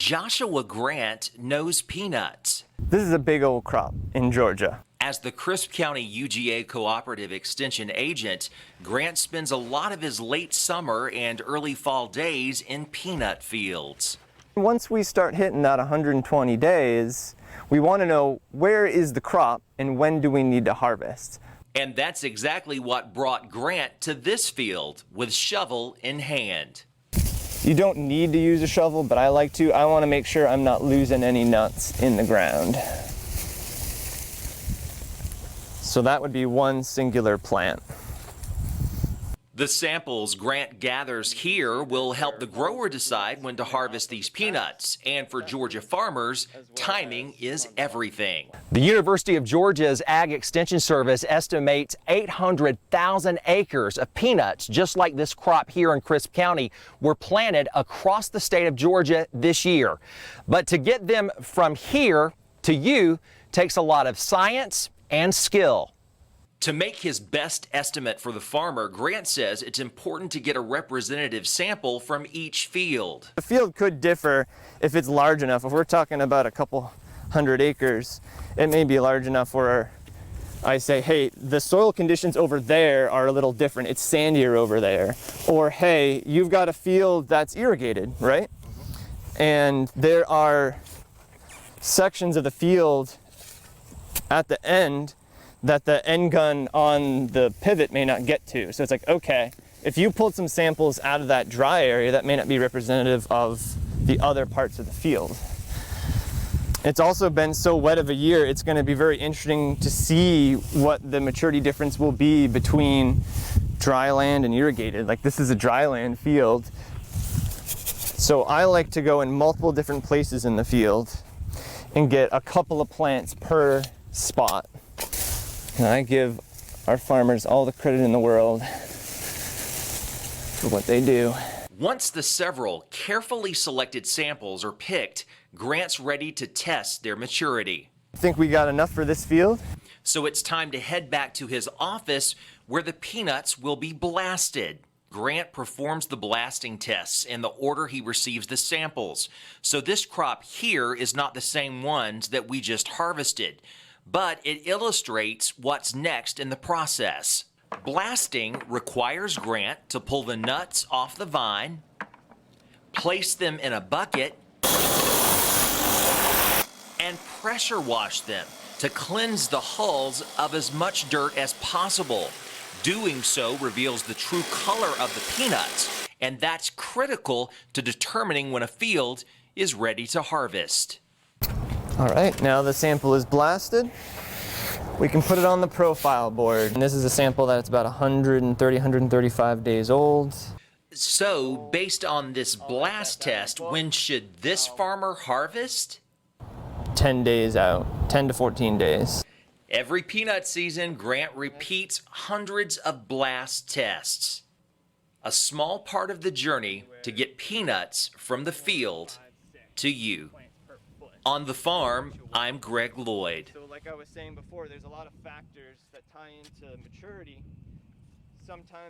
Joshua Grant knows peanuts. This is a big old crop in Georgia. As the Crisp County UGA Cooperative Extension Agent, Grant spends a lot of his late summer and early fall days in peanut fields. Once we start hitting that 120 days, we want to know where is the crop and when do we need to harvest. And that's exactly what brought Grant to this field with shovel in hand. You don't need to use a shovel, but I like to. I want to make sure I'm not losing any nuts in the ground. So that would be one singular plant. The samples Grant gathers here will help the grower decide when to harvest these peanuts. And for Georgia farmers, timing is everything. The University of Georgia's Ag Extension Service estimates 800,000 acres of peanuts, just like this crop here in Crisp County, were planted across the state of Georgia this year. But to get them from here to you takes a lot of science and skill. To make his best estimate for the farmer, Grant says it's important to get a representative sample from each field. The field could differ if it's large enough. If we're talking about a couple hundred acres, it may be large enough where I say, hey, the soil conditions over there are a little different. It's sandier over there. Or, hey, you've got a field that's irrigated, right? And there are sections of the field at the end that the end gun on the pivot may not get to. So it's like, okay, if you pulled some samples out of that dry area, that may not be representative of the other parts of the field. It's also been so wet of a year, it's going to be very interesting to see what the maturity difference will be between dry land and irrigated. Like, this is a dry land field. So I like to go in multiple different places in the field and get a couple of plants per spot. And I give our farmers all the credit in the world for what they do. Once the several carefully selected samples are picked, Grant's ready to test their maturity. I think we got enough for this field. So it's time to head back to his office where the peanuts will be blasted. Grant performs the blasting tests in the order he receives the samples. So this crop here is not the same ones that we just harvested, but it illustrates what's next in the process. Blasting requires Grant to pull the nuts off the vine, place them in a bucket, and pressure wash them to cleanse the hulls of as much dirt as possible. Doing so reveals the true color of the peanuts, and that's critical to determining when a field is ready to harvest. All right, now the sample is blasted. We can put it on the profile board. And this is a sample that's about 130, 135 days old. So, based on this blast test, when should this farmer harvest? 10 days out, 10 to 14 days. Every peanut season, Grant repeats hundreds of blast tests. A small part of the journey to get peanuts from the field to you. On the farm, I'm Greg Loyd. So like I was saying before, there's a lot of factors that tie into maturity. Sometimes